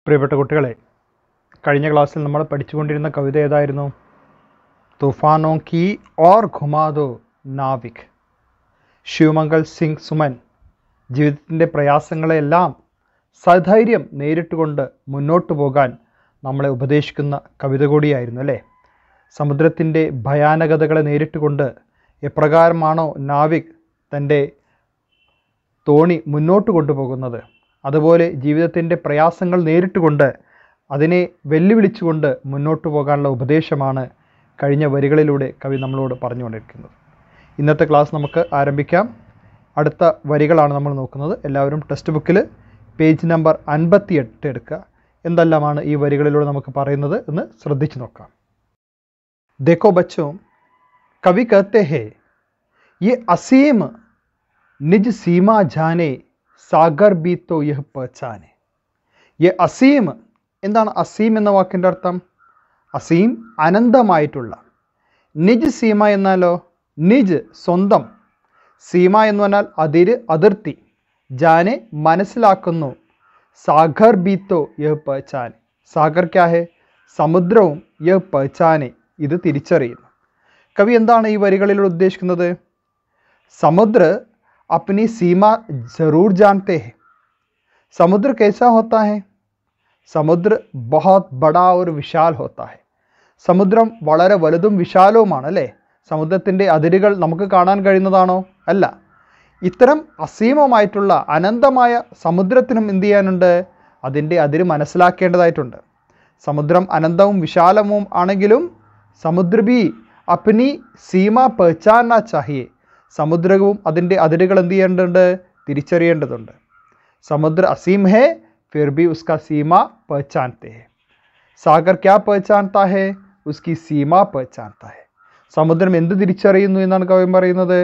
പ്രിയപ്പെട്ട കുട്ടികളെ, കഴിഞ്ഞ ക്ലാസ്സിൽ നമ്മൾ പഠിച്ചുകൊണ്ടിരുന്ന കവിത ഏതായിരുന്നു? തൂഫാനോ കി ഓർ ഘുമാദോ നാവിക്. ശിവമംഗൽ സിംഗ് സുമൻ ജീവിതത്തിൻ്റെ പ്രയാസങ്ങളെല്ലാം സധൈര്യം നേരിട്ടുകൊണ്ട് മുന്നോട്ട് പോകാൻ നമ്മളെ ഉപദേശിക്കുന്ന കവിത കൂടിയായിരുന്നു അല്ലേ? സമുദ്രത്തിൻ്റെ ഭയാനകതകളെ നേരിട്ടുകൊണ്ട് എപ്രകാരമാണോ നാവിക് തൻ്റെ തോണി മുന്നോട്ട് കൊണ്ടുപോകുന്നത്, അതുപോലെ ജീവിതത്തിൻ്റെ പ്രയാസങ്ങൾ നേരിട്ടുകൊണ്ട് അതിനെ വെല്ലുവിളിച്ചുകൊണ്ട് മുന്നോട്ട് പോകാനുള്ള ഉപദേശമാണ് കഴിഞ്ഞ വരികളിലൂടെ കവി നമ്മളോട് പറഞ്ഞുകൊണ്ടിരിക്കുന്നത്. ഇന്നത്തെ ക്ലാസ് നമുക്ക് ആരംഭിക്കാം. അടുത്ത വരികളാണ് നമ്മൾ നോക്കുന്നത്. എല്ലാവരും ടെക്സ്റ്റ് ബുക്കിൽ പേജ് നമ്പർ 58 എടുക്കുക. എന്തെല്ലാമാണ് ഈ വരികളിലൂടെ നമുക്ക് പറയുന്നത് എന്ന് ശ്രദ്ധിച്ചു നോക്കാം. देखो बच्चों, कवि कहते हैं ये असीम निज सीमा जाने സാഗർ ബി തോ യഹ് പഹചാനെ. യെ അസീം. എന്താണ് അസീം എന്ന വാക്കിൻ്റെ അർത്ഥം? അസീം അനന്തമായിട്ടുള്ള. നിജ് സീമ എന്നാലോ നിജ് സ്വന്തം, സീമ എന്ന് പറഞ്ഞാൽ അതിര്, അതിർത്തി. ജാനെ മനസ്സിലാക്കുന്നു. സാഗർ ബി തോ യഹ് പഹചാനെ. സാഗർ ക്യാ ഹെ? സമുദ്രവും. യഹ് പഹചാനെ ഇത് തിരിച്ചറിയുന്നു. കവി എന്താണ് ഈ വരികളിലൂടെ ഉദ്ദേശിക്കുന്നത്? समुद्र अपनी सीमा ज़रूर जानते हैं. समुद्र कैसा होता है? समुद्र बहुत बड़ा और विशाल होता है. സമുദ്രം വളരെ വലുതും വിശാലവുമാണ് അല്ലേ? സമുദ്രത്തിൻ്റെ അതിരുകൾ നമുക്ക് കാണാൻ കഴിയുന്നതാണോ? അല്ല. ഇത്തരം അസീമമായിട്ടുള്ള അനന്തമായ സമുദ്രത്തിനും എന്ത് ചെയ്യാനുണ്ട്? അതിൻ്റെ അതിര് മനസ്സിലാക്കേണ്ടതായിട്ടുണ്ട്. സമുദ്രം അനന്തവും വിശാലവും ആണെങ്കിലും സമുദ്ര ബി അപ്നി സീമ പഹചാനാ ചാഹിയെ. സമുദ്രവും അതിൻ്റെ അതിരുകൾ എന്ത് ചെയ്യേണ്ടതുണ്ട്? തിരിച്ചറിയേണ്ടതുണ്ട്. സമുദ്ര അസീം ഹേ ഫിർ ബി ഉസ്കാ സീമ പഹചാനത്തെ ഹേ. സാഗർ ക്യാ പഹചാനത്താ ഹേ? ഉസ്കി സീമ പഹചാനത്താ ഹേ. സമുദ്രം എന്ത് തിരിച്ചറിയുന്നു എന്നാണ് കവി പറയുന്നത്?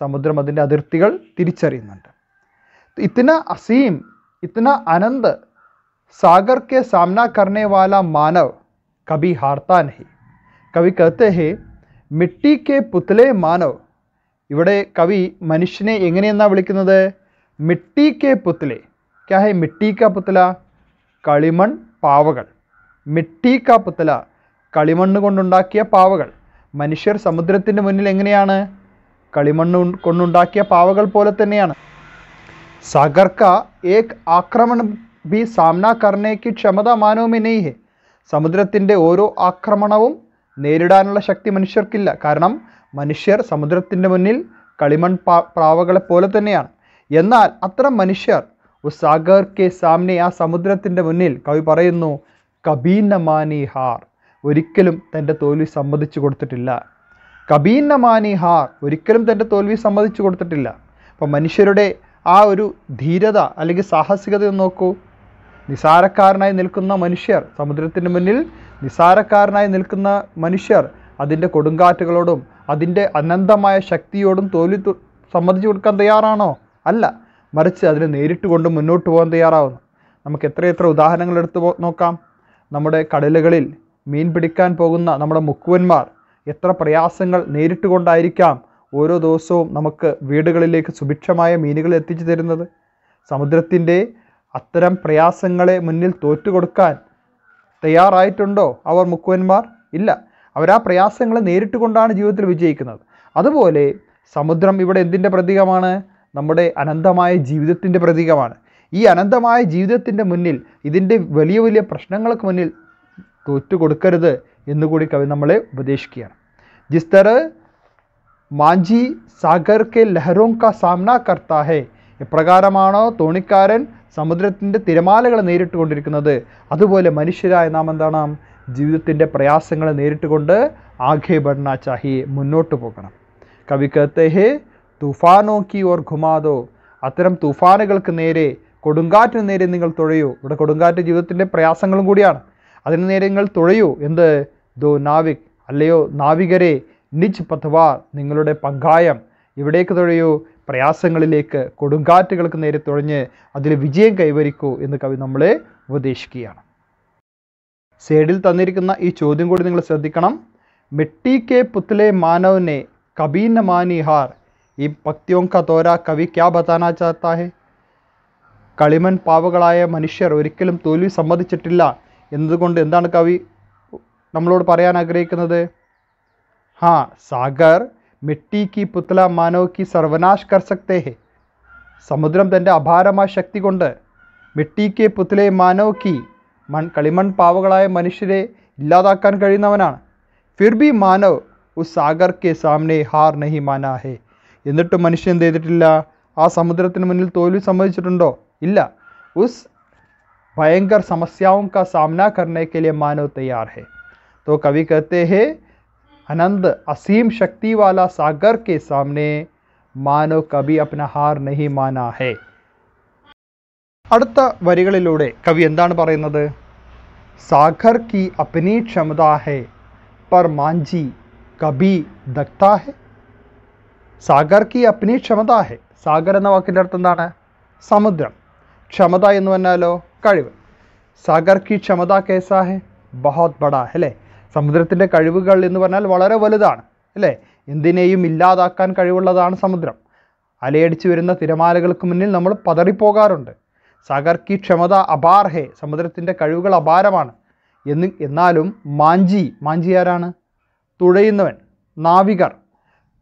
സമുദ്രം അതിൻ്റെ അതിർത്തികൾ തിരിച്ചറിയുന്നുണ്ട്. ഇतना असीम, इतना अनंत सागर के सामना करने वाला मानव कभी हारता नहीं. कवि कहते हैं मिट्टी के पुतले मानव. ഇവിടെ കവി മനുഷ്യനെ എങ്ങനെയെന്നാണ് വിളിക്കുന്നത്? മിട്ടി കെ പുത്ലെ. ക്യാ ഹെ മിട്ടി കാ പുത്ല? കളിമൺ പാവകൾ. മിട്ടി കാ പുത്ല, കളിമണ്ണ് കൊണ്ടുണ്ടാക്കിയ പാവകൾ. മനുഷ്യർ സമുദ്രത്തിൻ്റെ മുന്നിൽ എങ്ങനെയാണ്? കളിമണ്ണ് കൊണ്ടുണ്ടാക്കിയ പാവകൾ പോലെ തന്നെയാണ്. സാഗർ കാ ഏക് ആക്രമൺ ഭി സാമന കർനെ കി ക്ഷമത മാനവ് മേ നഹീ ഹെ. സമുദ്രത്തിൻ്റെ ഓരോ ആക്രമണവും നേരിടാനുള്ള ശക്തി മനുഷ്യർക്കില്ല. കാരണം മനുഷ്യർ സമുദ്രത്തിൻ്റെ മുന്നിൽ കളിമൺ പ്രാവകളെ പോലെ തന്നെയാണ്. എന്നാൽ അത്തരം മനുഷ്യർ സാഗർ കെ സാമ്നെ, ആ സമുദ്രത്തിൻ്റെ മുന്നിൽ കവി പറയുന്നു കബീന മാനി ഹാർ, ഒരിക്കലും തൻ്റെ തോൽവി സമ്മതിച്ചു കൊടുത്തിട്ടില്ല. കബീന മാനി ഹാർ, ഒരിക്കലും തൻ്റെ തോൽവി സമ്മതിച്ചു കൊടുത്തിട്ടില്ല. അപ്പം മനുഷ്യരുടെ ആ ഒരു ധീരത അല്ലെങ്കിൽ സാഹസികത നോക്കൂ. നിസാരക്കാരനായി നിൽക്കുന്ന മനുഷ്യർ, സമുദ്രത്തിൻ്റെ മുന്നിൽ നിസാരക്കാരനായി നിൽക്കുന്ന മനുഷ്യർ അതിൻ്റെ കൊടുങ്കാറ്റുകളോടും അതിൻ്റെ അനന്തമായ ശക്തിയോടും തോൽവി സമ്മതിച്ചു കൊടുക്കാൻ തയ്യാറാണോ? അല്ല. മറിച്ച് അതിനെ നേരിട്ട് കൊണ്ട് മുന്നോട്ട് പോകാൻ തയ്യാറാവുന്നു. നമുക്ക് എത്രയെത്ര ഉദാഹരണങ്ങൾ എടുത്ത് നോക്കാം. നമ്മുടെ കടലുകളിൽ മീൻ പിടിക്കാൻ പോകുന്ന നമ്മുടെ മുക്കുവന്മാർ എത്ര പ്രയാസങ്ങൾ നേരിട്ട് കൊണ്ടായിരിക്കാം ഓരോ ദിവസവും നമുക്ക് വീടുകളിലേക്ക് സുഭിക്ഷമായ മീനുകൾ എത്തിച്ചു തരുന്നത്. സമുദ്രത്തിൻ്റെ അത്തരം പ്രയാസങ്ങളെ മുന്നിൽ തോറ്റുകൊടുക്കാൻ തയ്യാറായിട്ടുണ്ടോ അവർ മുക്കുവന്മാർ? ഇല്ല. അവർ ആ പ്രയാസങ്ങളെ നേരിട്ട് കൊണ്ടാണ് ജീവിതത്തിൽ വിജയിക്കുന്നത്. അതുപോലെ സമുദ്രം ഇവിടെ എന്തിൻ്റെ പ്രതീകമാണ്? നമ്മുടെ അനന്തമായ ജീവിതത്തിൻ്റെ പ്രതീകമാണ്. ഈ അനന്തമായ ജീവിതത്തിൻ്റെ മുന്നിൽ, ഇതിൻ്റെ വലിയ വലിയ പ്രശ്നങ്ങൾക്ക് മുന്നിൽ തോറ്റുകൊടുക്കരുത് എന്നുകൂടി കവി നമ്മളെ ഉപദേശിക്കുകയാണ്. ജിസ് തരഹ് മാഞ്ചി സാഗർ കെ ലഹരോം കാ സാമന കർത്താ ഹേ. എപ്രകാരമാണോ തോണിക്കാരൻ സമുദ്രത്തിൻ്റെ തിരമാലകളെ നേരിട്ട് കൊണ്ടിരിക്കുന്നത്, അതുപോലെ മനുഷ്യരായ നാം എന്താണ്? ജീവിതത്തിൻ്റെ പ്രയാസങ്ങളെ നേരിട്ട് കൊണ്ട് ആഘേ ബഡ്നാ ചാഹിയെ, മുന്നോട്ട് പോകണം. കവി कहते हैं തൂഫാനോ കി ഓർ ഘുമാദോ. അത്തരം തൂഫാനുകൾക്ക് നേരെ, കൊടുങ്കാറ്റിന് നേരെ നിങ്ങൾ തുഴയൂ. ഇവിടെ കൊടുങ്കാറ്റ് ജീവിതത്തിൻ്റെ പ്രയാസങ്ങളും കൂടിയാണ്. അതിന് നേരെ നിങ്ങൾ തുഴയൂ. എന്ത്? ദോ നാവിക്, അല്ലയോ നാവികരെ, നിജ് പത്വാർ, നിങ്ങളുടെ പങ്കായം ഇവിടേക്ക് തുഴയൂ. പ്രയാസങ്ങളിലേക്ക്, കൊടുങ്കാറ്റുകൾക്ക് നേരെ തുഴഞ്ഞ് അതിൽ വിജയം കൈവരിക്കൂ എന്ന് കവി നമ്മളെ ഉപദേശിക്കുകയാണ്. സൈഡിൽ തന്നിരിക്കുന്ന ഈ ചോദ്യം കൂടി നിങ്ങൾ ശ്രദ്ധിക്കണം. മിട്ടി കെ പുത്ലെ മാനവനെ കബീ ന മാനി ഹാർ. ഈ പക്തിയോं का तोरा कवि क्या बताना चाहता है? കളിമൺ പാവകളായ മനുഷ്യർ ഒരിക്കലും തോൽവി സമ്മതിച്ചിട്ടില്ല എന്നതുകൊണ്ട് എന്താണ് കവി നമ്മളോട് പറയാൻ ആഗ്രഹിക്കുന്നത്? ഹാ, സാഗർ മിട്ടി കി പുത്ല മാനവ് കി സർവനാശ് കർ സക്തേ ഹെ. സമുദ്രം തൻ്റെ അപാരമായ ശക്തി കൊണ്ട് മിട്ടി കെ പുത്ലെ മാനവ് കി കളിമൺ പാവകളായ മനുഷ്യരെ ഇല്ലാതാക്കാൻ കഴിയുന്നവനാണ്. ഫിർ ബി മാനവ് ഉസ് സാഗർ കെ സാമനെ ഹാർ നഹി മാനാ ഹെ. എന്നിട്ടും മനുഷ്യൻ എന്ത് ചെയ്തിട്ടില്ല? ആ സമുദ്രത്തിന് മുന്നിൽ തോൽവി സമ്മതിച്ചിട്ടുണ്ടോ? ഇല്ല. ഉസ് ഭയങ്കർ സമസ്യാओं का सामना करने के लिए मानव तैयार है. तो कवि कहते हैं अनंत असीम शक्ति वाला सागर के सामने मानव कभी अपना हार नहीं माना है. അടുത്ത വരികളിലൂടെ കവി എന്താണ് പറയുന്നത്? സാഗർ की अपनी क्षमता है पर मांझी कभी दखता है. സാഗർ की अपनी क्षमता है. സാഗർ എന്ന വാക്കിൻ്റെ അർത്ഥം എന്താണ്? സമുദ്രം. ക്ഷമത എന്ന് പറഞ്ഞാലോ കഴിവ്. സാഗർ की क्षमता कैसा है? बहुत बड़ा है അല്ലേ? സമുദ്രത്തിൻ്റെ കഴിവുകൾ എന്ന് പറഞ്ഞാൽ വളരെ വലുതാണ് അല്ലേ? എന്തിനേയും ഇല്ലാതാക്കാൻ കഴിവുള്ളതാണ് സമുദ്രം. അലയടിച്ചു വരുന്ന തിരമാലകൾക്ക് മുന്നിൽ നമ്മൾ പതറിപ്പോകാറുണ്ട്. സാഗർ की क्षमता അപാർ ഹെ. സമുദ്രത്തിൻ്റെ കഴിവുകൾ അപാരമാണ്. എന്നാലും മാഞ്ചി ആരാണ്? തുഴയുന്നവൻ, നാവികർ.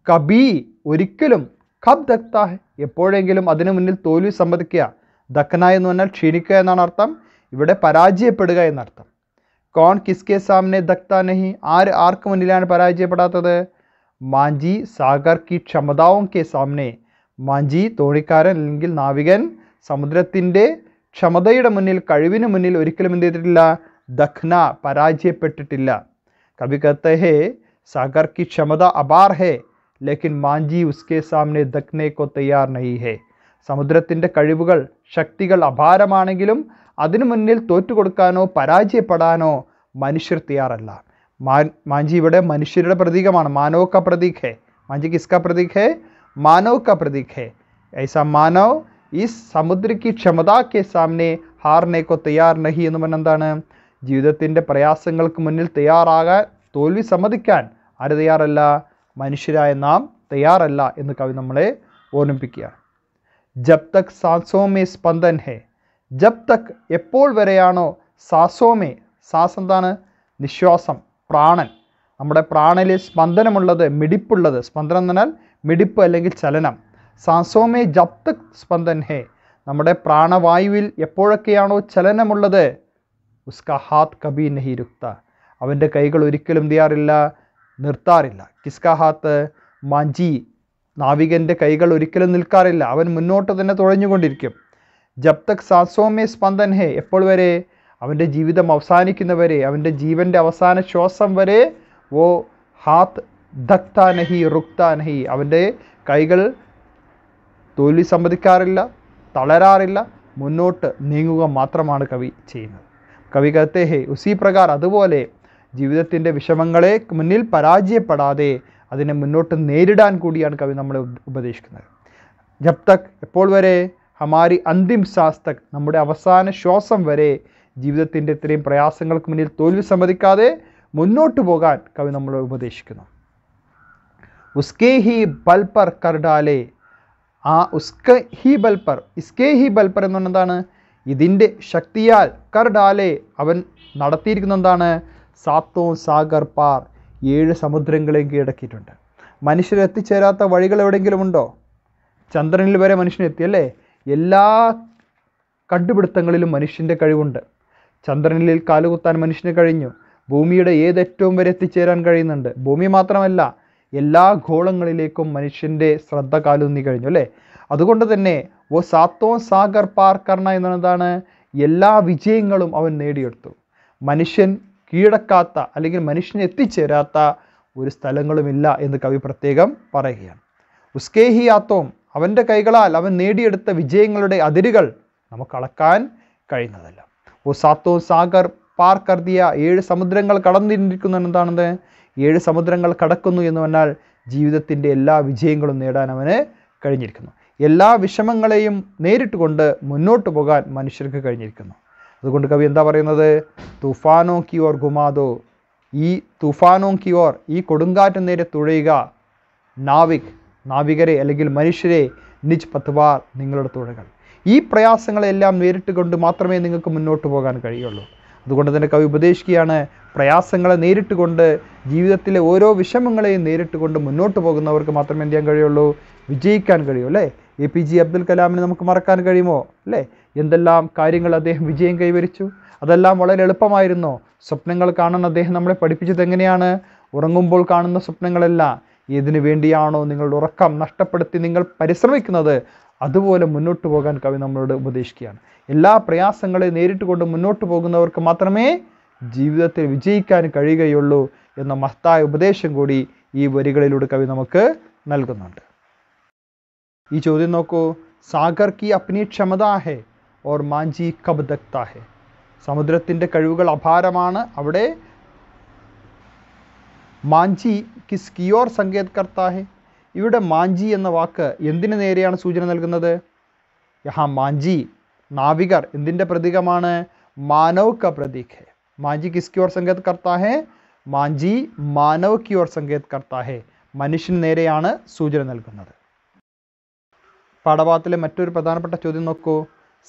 കബി ഒരിക്കലും, ഖബ് ദക്ത ഹെ എപ്പോഴെങ്കിലും അതിനു മുന്നിൽ തോൽവി സമ്മതിക്കുക. ദക്ന എന്ന് പറഞ്ഞാൽ ക്ഷീണിക്കുക എന്നാണ് അർത്ഥം. ഇവിടെ പരാജയപ്പെടുക എന്നർത്ഥം. കോൺ കിസ്കെ സാമനെ ദക്ത നഹി. ആർക്ക് മുന്നിലാണ് പരാജയപ്പെടാത്തത്? മാഞ്ചി സാഗർ की क्षमताओं के सामने. മാഞ്ചി തോണിക്കാരൻ അല്ലെങ്കിൽ നാവികൻ സമുദ്രത്തിൻ്റെ ക്ഷമതയുടെ മുന്നിൽ, കഴിവിന് മുന്നിൽ ഒരിക്കലും എന്ത് ചെയ്തിട്ടില്ല? ദഖ്ന, പരാജയപ്പെട്ടിട്ടില്ല. കവി कहते हैं सागर की क्षमता अपार है लेकिन മാഞ്ചി उसके सामने दखने को तैयार नहीं है. സമുദ്രത്തിൻ്റെ കഴിവുകൾ, ശക്തികൾ അപാരമാണെങ്കിലും അതിനു മുന്നിൽ തോറ്റുകൊടുക്കാനോ പരാജയപ്പെടാനോ മനുഷ്യർ തയ്യാറല്ല. മാഞ്ചി ഇവിടെ മനുഷ്യരുടെ പ്രതീകമാണ്. മാനവ് का प्रतीक है. മാഞ്ചി किसका प्रतीक है? मानव का प्रतीक है. ऐसा मानव इस समुद्र की क्षमता के सामने हारने को तैयार नहीं എന്ന് പറഞ്ഞാൽ എന്താണ്? ജീവിതത്തിൻ്റെ പ്രയാസങ്ങൾക്ക് മുന്നിൽ തയ്യാറാകാൻ, തോൽവി സമ്മതിക്കാൻ ആര് തയ്യാറല്ല? മനുഷ്യരായ നാം തയ്യാറല്ല എന്ന് കവി നമ്മളെ ഓർമ്മിപ്പിക്കുകയാണ്. ജബ് തക് സാസോമേ സ്പന്ദൻ ഹെ. ജബ് തക് എപ്പോൾ വരെയാണോ, സാസോമേ, സാസ് എന്താണ്? നിശ്വാസം, പ്രാണൻ. നമ്മുടെ പ്രാണനിൽ സ്പന്ദനമുള്ളത്, മിടിപ്പുള്ളത്. സ്പന്ദനം എന്ന് പറഞ്ഞാൽ മിടിപ്പ് അല്ലെങ്കിൽ ചലനം. സാസോമേ ജബ് തക് സ്പന്ദൻ ഹെ. നമ്മുടെ പ്രാണവായുവിൽ എപ്പോഴൊക്കെയാണോ ചലനമുള്ളത്, ഉസ്കാ ഹാത്ത് കബി നഹി രുക്ത. അവൻ്റെ കൈകൾ ഒരിക്കലും തയ്യാറില്ല, നിർത്താറില്ല. കിസ്കാ ഹാത്ത്? മാഞ്ചി, നാവികൻ്റെ കൈകൾ ഒരിക്കലും നിൽക്കാറില്ല. അവൻ മുന്നോട്ട് തന്നെ തുഴഞ്ഞുകൊണ്ടിരിക്കും. ജബ് തക് സാസോമേ സ്പന്ദൻ ഹെ. എപ്പോൾ വരെ? അവൻ്റെ ജീവിതം അവസാനിക്കുന്നവരെ, അവൻ്റെ ജീവൻ്റെ അവസാന ശ്വാസം വരെ. വോ ഹാത്ത് ദക്ത നഹി റുക്ത നഹി. അവൻ്റെ കൈകൾ തോൽവി സമ്മതിക്കാറില്ല, തളരാറില്ല, മുന്നോട്ട് നീങ്ങുക മാത്രമാണ് കവി ചെയ്യുന്നത്. കവി कहते हैं ഉസി പ്രകാർ, അതുപോലെ ജീവിതത്തിൻ്റെ വിഷമങ്ങളെ മുന്നിൽ പരാജയപ്പെടാതെ അതിനെ മുന്നോട്ട് നേരിടാൻ കൂടിയാണ് കവി നമ്മളെ ഉപദേശിക്കുന്നത്. ജബ് തക് എപ്പോൾ വരെ? ഹമാരി അന്തിം സാസ് തക്, നമ്മുടെ അവസാന ശ്വാസം വരെ ജീവിതത്തിൻ്റെ ഇത്രയും പ്രയാസങ്ങൾക്ക് മുന്നിൽ തോൽവി സമ്മതിക്കാതെ മുന്നോട്ട് പോകാൻ കവി നമ്മളെ ഉപദേശിക്കുന്നു. ഉസ്കേ ഹി ബൽ പർ കർ ഡാലേ. ആ ഉസ്കെ ഹി ബൽ പർ, ഇസ്കേ ഹി ബൽ പർ എന്ന് പറഞ്ഞാൽ എന്താണ്? ഇതിൻ്റെ ശക്തിയാൽ, കർ ഡാലേ അവൻ നടത്തിയിരിക്കുന്ന എന്താണ്? സാത്തോ സാഗർ പാർ, 7 സമുദ്രങ്ങളെയും കീഴടക്കിയിട്ടുണ്ട്. മനുഷ്യർ എത്തിച്ചേരാത്ത വഴികൾ എവിടെയെങ്കിലും ഉണ്ടോ? ചന്ദ്രനിൽ വരെ മനുഷ്യൻ എത്തിയല്ലേ? എല്ലാ കണ്ടുപിടുത്തങ്ങളിലും മനുഷ്യൻ്റെ കഴിവുണ്ട്. ചന്ദ്രനിൽ കാലുകുത്താൻ മനുഷ്യന് കഴിഞ്ഞു. ഭൂമിയുടെ ഏതറ്റവും വരെ എത്തിച്ചേരാൻ കഴിയുന്നുണ്ട്. ഭൂമി മാത്രമല്ല, എല്ലാ ഗോളങ്ങളിലേക്കും മനുഷ്യൻ്റെ ശ്രദ്ധ കാലൂന്നി കഴിഞ്ഞു അല്ലേ? അതുകൊണ്ട് തന്നെ ഓ സാത്തോ സാഗർ പാർ കർണ എന്നതാണ്, എല്ലാ വിജയങ്ങളും അവൻ നേടിയെടുത്തു. മനുഷ്യൻ കീഴടക്കാത്ത അല്ലെങ്കിൽ മനുഷ്യന് എത്തിച്ചേരാത്ത ഒരു സ്ഥലങ്ങളുമില്ല എന്ന് കവി പ്രത്യേകം പറയുകയാണ്. ഉസ്കേ ഹി ആത്തോം, അവൻ്റെ കൈകളാൽ അവൻ നേടിയെടുത്ത വിജയങ്ങളുടെ അതിരുകൾ നമുക്ക് അളക്കാൻ കഴിയുന്നതല്ല. ഓ സാത്തോ സാഗർ പാർ കർദിയ, 7 സമുദ്രങ്ങൾ കടന്നിരിക്കുന്നു എന്താണെന്ന്? 7 സമുദ്രങ്ങൾ കടക്കുന്നു എന്ന് പറഞ്ഞാൽ ജീവിതത്തിൻ്റെ എല്ലാ വിജയങ്ങളും നേടാൻ അവന് കഴിഞ്ഞിരിക്കുന്നു. എല്ലാ വിഷമങ്ങളെയും നേരിട്ട് കൊണ്ട് മുന്നോട്ട് പോകാൻ മനുഷ്യർക്ക് കഴിഞ്ഞിരിക്കുന്നു. അതുകൊണ്ട് കവി എന്താ പറയുന്നത്? തൂഫാനോ കി ഓർ ഗുമാദോ, ഈ തൂഫാനോ കി ഓർ, ഈ കൊടുങ്കാറ്റ് നേരെ തുഴയുക. നാവികരെ അല്ലെങ്കിൽ മനുഷ്യരെ, നിജ് പത്വാർ, നിങ്ങളുടെ തുഴകൾ. ഈ പ്രയാസങ്ങളെല്ലാം നേരിട്ട് കൊണ്ട് മാത്രമേ നിങ്ങൾക്ക് മുന്നോട്ട് പോകാൻ കഴിയുള്ളൂ. അതുകൊണ്ട് തന്നെ കവി ഉപദേശിക്കുകയാണ്, പ്രയാസങ്ങളെ നേരിട്ട് കൊണ്ട്, ജീവിതത്തിലെ ഓരോ വിഷമങ്ങളെയും നേരിട്ട് കൊണ്ട് മുന്നോട്ട് പോകുന്നവർക്ക് മാത്രമേ എന്ത് ചെയ്യാൻ കഴിയുള്ളൂ? വിജയിക്കാൻ കഴിയൂ. അല്ലേ? APJ അബ്ദുൽ കലാമിനെ നമുക്ക് മറക്കാൻ കഴിയുമോ? അല്ലേ? എന്തെല്ലാം കാര്യങ്ങൾ അദ്ദേഹം വിജയം കൈവരിച്ചു. അതെല്ലാം വളരെ എളുപ്പമായിരുന്നോ? സ്വപ്നങ്ങൾ കാണാൻ അദ്ദേഹം നമ്മളെ പഠിപ്പിച്ചത് എങ്ങനെയാണ്? ഉറങ്ങുമ്പോൾ കാണുന്ന സ്വപ്നങ്ങളല്ല, ഏതിനു വേണ്ടിയാണോ നിങ്ങളുടെ ഉറക്കം നഷ്ടപ്പെടുത്തി നിങ്ങൾ പരിശ്രമിക്കുന്നത് അതുപോലെ മുന്നോട്ട് പോകാൻ കവി നമ്മളോട് ഉപദേശിക്കുകയാണ്. എല്ലാ പ്രയാസങ്ങളെയും നേരിട്ട് കൊണ്ട് മുന്നോട്ട് പോകുന്നവർക്ക് മാത്രമേ ജീവിതത്തിൽ വിജയിക്കാൻ കഴിയുകയുള്ളൂ എന്ന മഹത്തായ ഉപദേശം കൂടി ഈ വരികളിലൂടെ കവി നമുക്ക് നൽകുന്നുണ്ട്. ഈ ചോദ്യം നോക്കൂ. സാഗർ കി അപ്നി ക്ഷമതാ ഹെ ഓർ മാഞ്ചി കബ് ദക്താ ഹെ. സമുദ്രത്തിൻ്റെ കഴിവുകൾ അപാരമാണ്. അവിടെ മാഞ്ചി കിസ്കി ഓർ സങ്കേത് കർത്താ ഹെ. ഇവിടെ മാഞ്ചി എന്ന വാക്ക് എന്തിനു നേരെയാണ് സൂചന നൽകുന്നത്? യഹാ മാഞ്ചി, നാവികർ എന്തിൻ്റെ പ്രതീകമാണ്? മാനവ് ക പ്രതീക് ഹെ. മാഞ്ചി കിസ്കി ഓർ സങ്കേത് കർത്താ ഹെ? മാഞ്ചി മാനവ് കി ഓർ സങ്കേത് കർത്താ ഹെ. മനുഷ്യന് നേരെയാണ് സൂചന നൽകുന്നത്. പാഠഭാഗത്തിലെ മറ്റൊരു പ്രധാനപ്പെട്ട ചോദ്യം നോക്കൂ.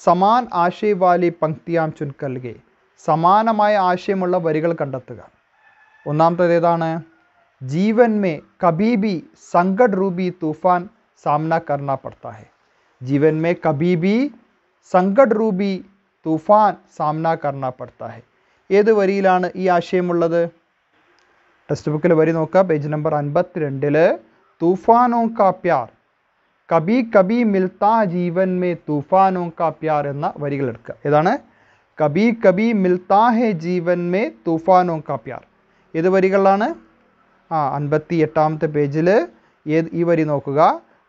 സമാൻ ആശയ വാലി പങ്ക്തിയാം ചുൻകൽകെ. സമാനമായ ആശയമുള്ള വരികൾ കണ്ടെത്തുക. ഒന്നാമത്തേത് ഏതാണ്? जीवन में कभी भी संकट रूपी तूफान सामना करना पड़ता है. जीवन में कभी भी संकट रूपी तूफान सामना करना पड़ता है. ഏത് വരിയിലാണ് ഈ ആശയമുള്ളത്? ടെക്സ്റ്റ് ബുക്കിൽ വരി നോക്കുക. Page number 52. തൂഫാനോ കാ പ്യാർ കബി കബി മിൽത്താ ജീവൻ മേ തൂഫാനോ കാ പ്യാർ എന്ന വരികൾ എടുക്കുക. ഏതാണ്? കബി കബി മിൽത്താ ഹെ ജീവൻ മേ തൂഫാനോ കാ പ്യാർ. ഏത് വരികളാണ്? 58-ാമത്തെ പേജിൽ ഈ വരി നോക്കുക.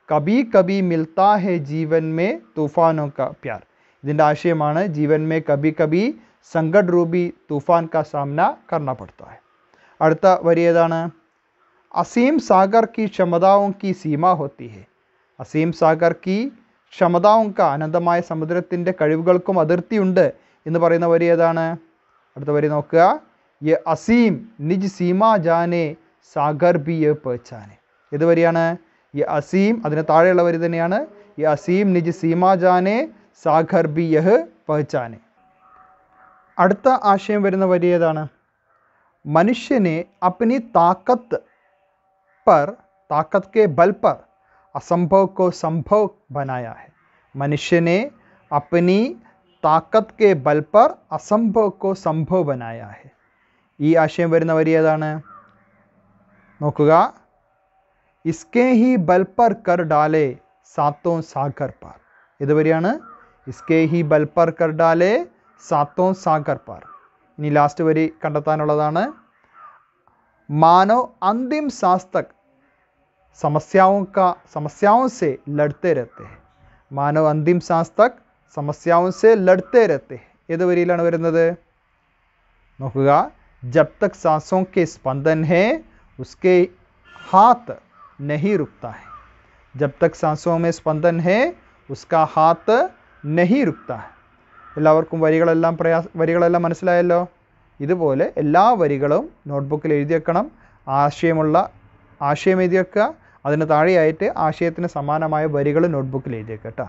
കബി കബി മിൽത്താ ഹെ ജീവൻ മേ തൂഫാനോ കാ പ്യാർ. ഇതിൻ്റെ ആശയമാണ് ജീവൻ മേ കബി കബി സംകട് രൂപി തൂഫാൻ കാ സാമന കർണ പड़ता है. അടുത്ത വരി ഏതാണ്? അസീം സാഗർ കി ക്ഷമതാओं की सीमा होती है. അസീം സാഗർ കി ക്ഷമതാओं का, അനന്തമായ സമുദ്രത്തിൻ്റെ കഴിവുകൾക്കും അതിർത്തിയുണ്ട് എന്ന് പറയുന്ന വരി ഏതാണ്? അടുത്ത വരി നോക്കുക. യെ അസീം നിജ് സീമാ ജാനെ സാഗർ ബി യെ പഹ്ചാനെ. ഏത് വരിയാണ്? യെ അസീം, അതിന് താഴെയുള്ള വരി തന്നെയാണ്. യെ അസീം നിജ് സീമാ ജാനെ സാഗർ ബി യഹ് പഹ്ചാനെ. അടുത്ത ആശയം വരുന്ന വരി ഏതാണ്? മനുഷ്യനെ അപ്നി താക്കത്ത് पर ताकत के बल पर असंभव को संभव बनाया है. मनुष्य ने अपनी ताकत के बल पर असंभव को संभव बनाया है. ഈ ആശയം വരുന്ന വരി ഏതാണ്? നോക്കുക. इसके ही बल पर कर डाले सातों सागर पार. ഇത് വരിയാണ്. इसके ही बल पर कर डाले सातों सागर पार. ഇനി ലാസ്റ്റ് വരി കണ്ടെത്താനുള്ളതാണ്. मानव अंतिम सांस तक समस्याओं से लड़ते रहते हैं. मानव अंतिम सांस तक समस्याओं से लड़ते रहते हैं. ഏത് വരിയിലാണ് വരുന്നത്? നോക്കുക. जब तक सांसों के स्पंदन है उसके हाथ नहीं रुकता है. जब तक सांसों में स्पंदन है उसका हाथ नहीं रुकता है. എല്ലാവർക്കും വരികളെല്ലാം മനസ്സിലായല്ലോ? ഇതുപോലെ എല്ലാ വരികളും നോട്ട്ബുക്കിൽ എഴുതി വെക്കണം. ആശയം എഴുതി വെക്കുക. അതിന് താഴെയായിട്ട് ആശയത്തിന് സമാനമായ വരികൾ നോട്ട്ബുക്കിൽ എഴുതി വെക്കുക കേട്ടോ.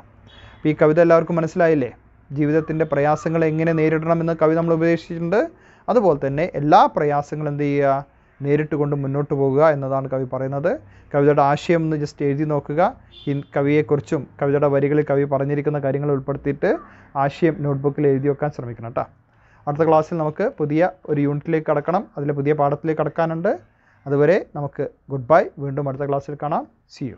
അപ്പോൾ ഈ കവിത എല്ലാവർക്കും മനസ്സിലായില്ലേ? ജീവിതത്തിൻ്റെ പ്രയാസങ്ങൾ എങ്ങനെ നേരിടണമെന്ന് കവി നമ്മൾ ഉപദേശിച്ചിട്ടുണ്ട്. അതുപോലെ തന്നെ എല്ലാ പ്രയാസങ്ങളും എന്ത് ചെയ്യുക? നേരിട്ട് കൊണ്ട് മുന്നോട്ട് പോകുക എന്നതാണ് കവി പറയുന്നത്. കവിതയുടെ ആശയം ഒന്ന് ജസ്റ്റ് എഴുതി നോക്കുക. ഈ കവിയെക്കുറിച്ചും കവിതയുടെ വരികളിൽ കവി പറഞ്ഞിരിക്കുന്ന കാര്യങ്ങൾ ഉൾപ്പെടുത്തിയിട്ട് ആശയം നോട്ട്ബുക്കിൽ എഴുതി വെക്കാൻ ശ്രമിക്കണം കേട്ടോ. അടുത്ത ക്ലാസ്സിൽ നമുക്ക് പുതിയ ഒരു യൂണിറ്റിലേക്ക് കടക്കണം. അതിലെ പുതിയ പാഠത്തിലേക്ക് കടക്കാനുണ്ട്. അതുവരെ നമുക്ക് ഗുഡ് ബൈ. വീണ്ടും അടുത്ത ക്ലാസ്സിൽ കാണാം. See U.